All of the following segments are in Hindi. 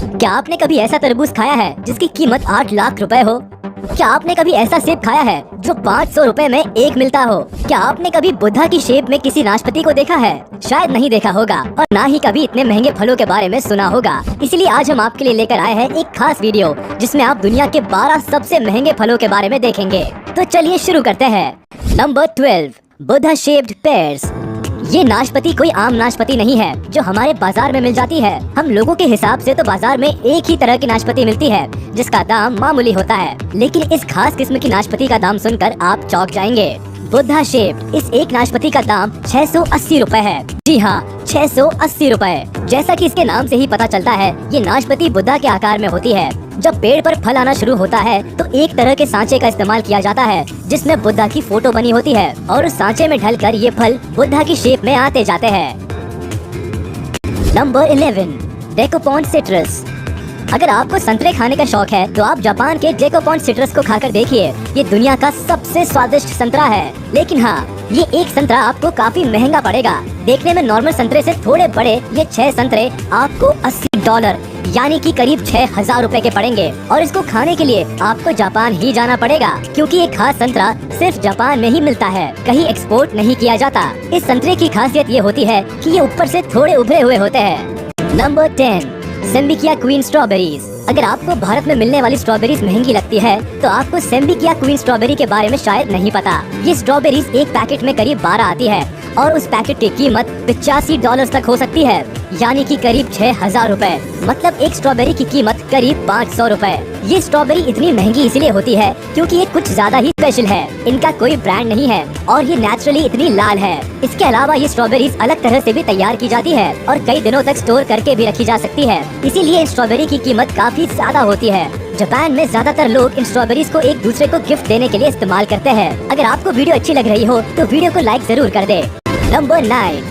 क्या आपने कभी ऐसा तरबूज खाया है जिसकी कीमत 8 लाख रुपए हो? क्या आपने कभी ऐसा सेब खाया है जो 500 रुपए में एक मिलता हो? क्या आपने कभी बुद्धा की शेप में किसी नाशपाती को देखा है? शायद नहीं देखा होगा और ना ही कभी इतने महंगे फलों के बारे में सुना होगा। इसीलिए आज हम आपके लिए लेकर आए हैं एक खास वीडियो जिसमें आप दुनिया के 12 सबसे महंगे फलों के बारे में देखेंगे। तो चलिए शुरू करते हैं। Number 12, Buddha shaped pairs. ये नाशपाती कोई आम नाशपाती नहीं है जो हमारे बाजार में मिल जाती है। हम लोगों के हिसाब से तो बाजार में एक ही तरह की नाशपाती मिलती है जिसका दाम मामूली होता है, लेकिन इस खास किस्म की नाशपाती का दाम सुनकर आप चौंक जाएंगे। बुद्धा शेप, इस एक नाशपाती का दाम 680 रुपए है। जी हाँ, 680 रुपए। जैसा कि इसके नाम से ही पता चलता है, ये नाशपाती बुद्धा के आकार में होती है। जब पेड़ पर फल आना शुरू होता है तो एक तरह के सांचे का इस्तेमाल किया जाता है जिसमें बुद्धा की फोटो बनी होती है और उस सांचे में ढलकर ये फल बुद्धा की शेप में आते जाते हैं। Number 11, Dekopon citrus. अगर आपको संतरे खाने का शौक है तो आप जापान के डेकोपॉन सिट्रस को खाकर देखिए। ये दुनिया का सबसे स्वादिष्ट संतरा है, लेकिन हाँ, ये एक संतरा आपको काफी महंगा पड़ेगा। देखने में नॉर्मल संतरे से थोड़े बड़े ये 6 संतरे आपको $80 यानी कि करीब 6000 रुपए के पड़ेंगे और इसको खाने के लिए आपको जापान ही जाना पड़ेगा, क्योंकि ये खास संतरा सिर्फ जापान में ही मिलता है, कहीं एक्सपोर्ट नहीं किया जाता। इस संतरे की खासियत ये होती है कि ये ऊपर से थोड़े उभरे हुए होते हैं। Number 10, Sembikiya queen strawberries. अगर आपको भारत में मिलने वाली स्ट्रॉबेरीज महंगी लगती है तो आपको सेम्बिकिया क्वीन स्ट्रॉबेरी के बारे में शायद नहीं पता। ये स्ट्रॉबेरीज एक पैकेट में करीब 12 आती है और उस पैकेट की कीमत $85 तक हो सकती है, यानी कि करीब 6000 रुपए। मतलब एक स्ट्रॉबेरी की कीमत करीब 500 रुपए। ये स्ट्रॉबेरी इतनी महंगी इसलिए होती है क्योंकि ये कुछ ज्यादा ही स्पेशल है। इनका कोई ब्रांड नहीं है और ये नेचुरली इतनी लाल है। इसके अलावा ये स्ट्रॉबेरीज अलग तरह से भी तैयार की जाती है और कई दिनों तक स्टोर करके भी रखी जा सकती है, इसीलिए इन स्ट्रॉबेरी की कीमत काफी ज्यादा होती है। जापान में ज्यादातर लोग इन स्ट्रॉबेरीज को एक दूसरे को गिफ्ट देने के लिए इस्तेमाल करते हैं। अगर आपको वीडियो अच्छी लग रही हो तो वीडियो को लाइक जरूर कर दे। Number 9,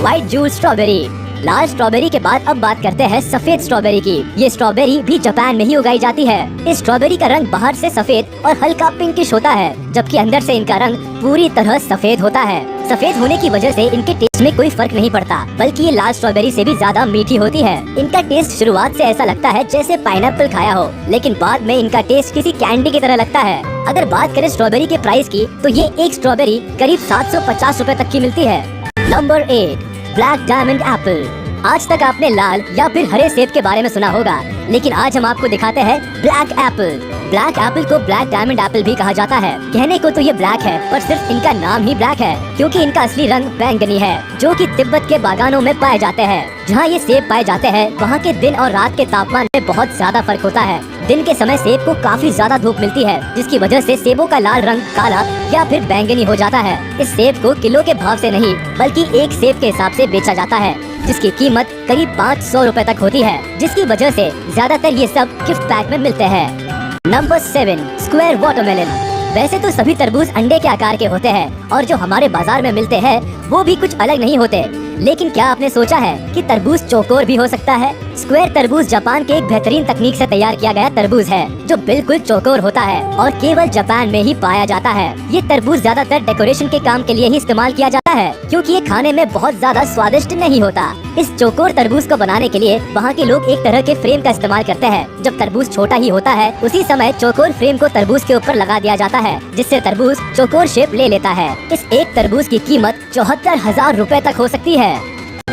white juice strawberry. लाल स्ट्रॉबेरी के बाद अब बात करते हैं सफेद स्ट्रॉबेरी की। ये स्ट्रॉबेरी भी जापान में ही उगाई जाती है। इस स्ट्रॉबेरी का रंग बाहर से सफेद और हल्का पिंकिश होता है, जबकि अंदर से इनका रंग पूरी तरह सफेद होता है। सफेद होने की वजह से इनके टेस्ट में कोई फर्क नहीं पड़ता, बल्कि ये लाल स्ट्रॉबेरी से भी ज्यादा मीठी होती है। इनका टेस्ट शुरुआत से ऐसा लगता है जैसे पाइनएप्पल खाया हो, लेकिन बाद में इनका टेस्ट किसी कैंडी की तरह लगता है। अगर बात करें स्ट्रॉबेरी के प्राइस की तो ये एक स्ट्रॉबेरी करीब 750 रुपए तक की मिलती है। Number 8, black diamond Apple. आज तक आपने लाल या फिर हरे सेब के बारे में सुना होगा, लेकिन आज हम आपको दिखाते हैं ब्लैक एप्पल। ब्लैक एप्पल को ब्लैक डायमंड एप्पल भी कहा जाता है। कहने को तो ये ब्लैक है, पर सिर्फ इनका नाम ही ब्लैक है क्योंकि इनका असली रंग बैंगनी है, जो कि तिब्बत के बागानों में पाए जाते हैं। जहाँ ये सेब पाए जाते हैं वहाँ के दिन और रात के तापमान में बहुत ज्यादा फर्क होता है। दिन के समय सेब को काफी ज्यादा धूप मिलती है, जिसकी वजह से सेबों का लाल रंग काला या फिर बैंगनी हो जाता है। इस सेब को किलो के भाव से नहीं बल्कि एक सेब के हिसाब से बेचा जाता है, जिसकी कीमत करीब 500 रुपए तक होती है, जिसकी वजह से ज्यादातर ये सब गिफ्ट पैक में मिलते हैं। Number 7, square watermelon. वैसे तो सभी तरबूज अंडे के आकार के होते हैं और जो हमारे बाजार में मिलते हैं वो भी कुछ अलग नहीं होते, लेकिन क्या आपने सोचा है कि तरबूज चौकोर भी हो सकता है? स्क्वायर तरबूज जापान के एक बेहतरीन तकनीक से तैयार किया गया तरबूज है जो बिल्कुल चौकोर होता है और केवल जापान में ही पाया जाता है। ये तरबूज ज्यादातर डेकोरेशन के काम के लिए ही इस्तेमाल किया जाता है क्योंकि ये खाने में बहुत ज्यादा स्वादिष्ट नहीं होता। इस चौकोर तरबूज को बनाने के लिए वहाँ के लोग एक तरह के फ्रेम का इस्तेमाल करते हैं। जब तरबूज छोटा ही होता है उसी समय चौकोर फ्रेम को तरबूज के ऊपर लगा दिया जाता है, जिससे तरबूज चौकोर शेप ले लेता है। इस एक तरबूज की कीमत 74,000 रुपए तक हो सकती है।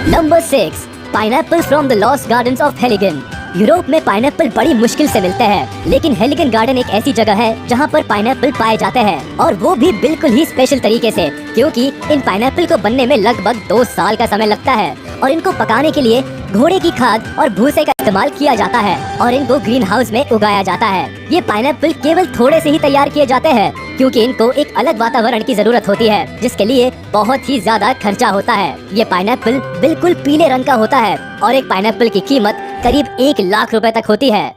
Number 6, pineapple from the lost gardens of Heligan. Europe में पाइनएप्पल बड़ी मुश्किल से मिलते हैं, लेकिन हेलिगन गार्डन एक ऐसी जगह है जहाँ पर पाइनएप्पल पाए जाते हैं और वो भी बिल्कुल ही स्पेशल तरीके से, क्योंकि इन पाइनएप्पल को बनने में लगभग 2 साल का समय लगता है और इनको पकाने के लिए घोड़े की खाद और भूसे का इस्तेमाल किया जाता है और इनको ग्रीन हाउस में उगाया जाता है। ये पाइनएप्पल केवल थोड़े से ही तैयार किए जाते हैं क्योंकि इनको एक अलग वातावरण की जरूरत होती है, जिसके लिए बहुत ही ज्यादा खर्चा होता है। ये पाइनएप्पल बिल्कुल पीले रंग का होता है और एक पाइनएप्पल की कीमत करीब 1 लाख रुपए तक होती है।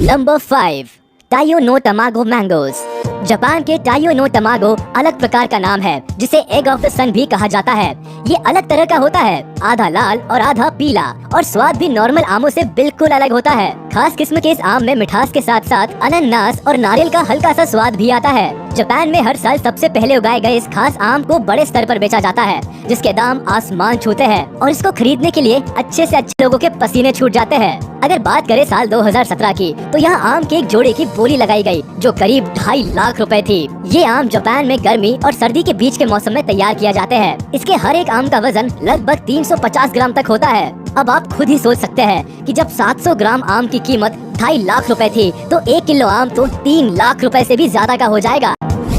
Number 5, Taiyo no Tamago mangoes. Japan के टाइयो नो तमागो अलग प्रकार का नाम है, जिसे एग ऑफ द सन भी कहा जाता है। ये अलग तरह का होता है, आधा लाल और आधा पीला, और स्वाद भी नॉर्मल आमों से बिल्कुल अलग होता है। खास किस्म के इस आम में मिठास के साथ साथ अनानास और नारियल का हल्का सा स्वाद भी आता है। जापान में हर साल सबसे पहले उगाए गए इस खास आम को बड़े स्तर पर बेचा जाता है, जिसके दाम आसमान छूते हैं, और इसको खरीदने के लिए अच्छे से अच्छे लोगों के पसीने छूट जाते हैं। अगर बात करें साल 2017 की, तो यहाँ आम के एक जोड़े की बोली लगाई गई, जो करीब 2.5 लाख रुपए थी। ये आम जापान में गर्मी और सर्दी के बीच के मौसम में तैयार किया जाते हैं। इसके हर एक आम का वजन लगभग 350 ग्राम तक होता है। अब आप खुद ही सोच सकते हैं कि जब 700 ग्राम आम की कीमत 2.5 लाख रुपए थी, तो 1 किलो आम तो 3 लाख रुपए से भी ज्यादा का हो जाएगा।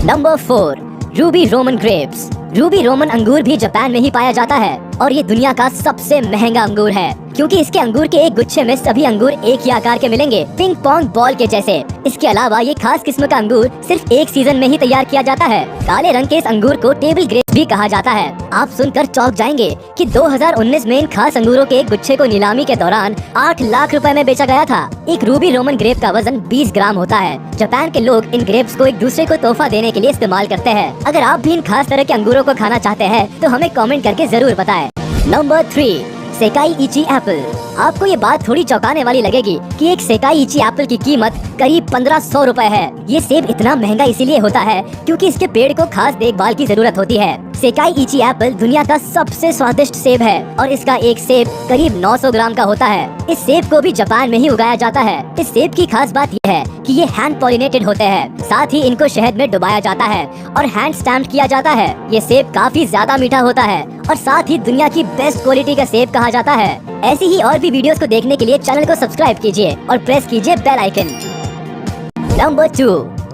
Number 4, Ruby Roman grapes. Ruby Roman अंगूर भी जापान में ही पाया जाता है, और ये दुनिया का सबसे महंगा अंगूर है, क्योंकि इसके अंगूर के एक गुच्छे में सभी अंगूर एक ही आकार के मिलेंगे, पिंग पोंग बॉल के जैसे। इसके अलावा ये खास किस्म का अंगूर सिर्फ एक सीजन में ही तैयार किया जाता है। काले रंग के इस अंगूर को टेबल ग्रेप्स भी कहा जाता है। आप सुनकर चौंक जाएंगे कि 2019 में इन खास अंगूरों के एक गुच्छे को नीलामी के दौरान 8 लाख रुपए में बेचा गया था। एक रूबी रोमन ग्रेप का वजन 20 ग्राम होता है। जापान के लोग इन ग्रेप्स को एक दूसरे को तोहफा देने के लिए इस्तेमाल करते हैं। अगर आप भी इन खास तरह के अंगूरों को खाना चाहते हैं तो हमें कमेंट करके जरूर बताएं। Number 3, Sekai Ichi apple. आपको ये बात थोड़ी चौंकाने वाली लगेगी कि एक सेकाई इची एप्पल की कीमत करीब 1500 रुपए है। ये सेब इतना महंगा इसीलिए होता है क्योंकि इसके पेड़ को खास देखभाल की जरूरत होती है। सेकाई इची एप्पल दुनिया का सबसे स्वादिष्ट सेब है, और इसका एक सेब करीब 900 ग्राम का होता है। इस सेब को भी जापान में ही उगाया जाता है। इस सेब की खास बात यह है कि ये हैंड पॉलिनेटेड होते हैं, साथ ही इनको शहद में डुबाया जाता है और हैंड स्टैम्प किया जाता है। ये सेब काफी ज्यादा मीठा होता है, और साथ ही दुनिया की बेस्ट क्वालिटी का सेब कहा जाता है। ऐसी ही और भी वीडियोस को देखने के लिए चैनल को सब्सक्राइब कीजिए और प्रेस कीजिए bell icon. Number 2,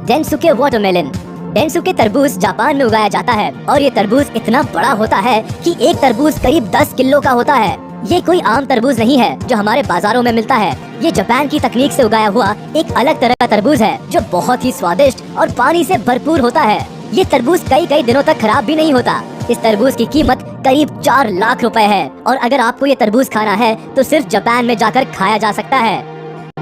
Densuke watermelon. Densuke तरबूज जापान में उगाया जाता है, और ये तरबूज इतना बड़ा होता है कि एक तरबूज करीब 10 किलो का होता है। ये कोई आम तरबूज नहीं है जो हमारे बाजारों में मिलता है। ये जापान की तकनीक से उगाया हुआ एक अलग तरह का तरबूज है, जो बहुत ही स्वादिष्ट और पानी से भरपूर होता है। ये तरबूज कई दिनों तक खराब भी नहीं होता। इस तरबूज की कीमत करीब 4 लाख रुपए है, और अगर आपको ये तरबूज खाना है तो सिर्फ जापान में जाकर खाया जा सकता है।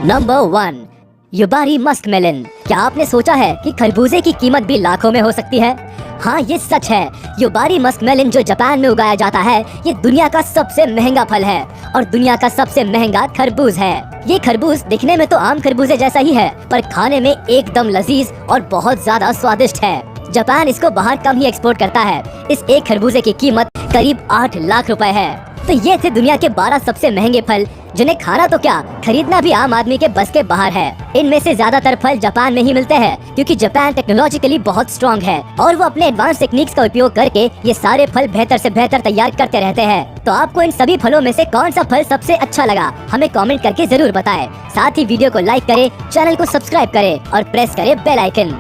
Number 1, Yubari musk melon. क्या आपने सोचा है कि खरबूजे की कीमत भी लाखों में हो सकती है? हाँ, ये सच है। युबारी मस्क मेलन जो जापान में उगाया जाता है, ये दुनिया का सबसे महंगा फल है और दुनिया का सबसे महंगा खरबूज है। ये खरबूज दिखने में तो आम खरबूजे जैसा ही है, पर खाने में एकदम लजीज और बहुत ज्यादा स्वादिष्ट है। जापान इसको बाहर कम ही एक्सपोर्ट करता है। इस एक खरबूजे की कीमत करीब 8 लाख रुपए है। तो ये थे दुनिया के 12 सबसे महंगे फल, जिन्हें खाना तो क्या, खरीदना भी आम आदमी के बस के बाहर है। इनमें से ज्यादातर फल जापान में ही मिलते हैं, क्योंकि जापान टेक्नोलॉजिकली बहुत स्ट्रॉन्ग है और वो अपने एडवांस टेक्निक्स का उपयोग करके ये सारे फल बेहतर से बेहतर तैयार करते रहते हैं। तो आपको इन सभी फलों में से कौन सा फल सबसे अच्छा लगा, हमें कमेंट करके जरूर बताएं। साथ ही वीडियो को लाइक करें, चैनल को सब्सक्राइब करें और प्रेस करें बेल आइकन।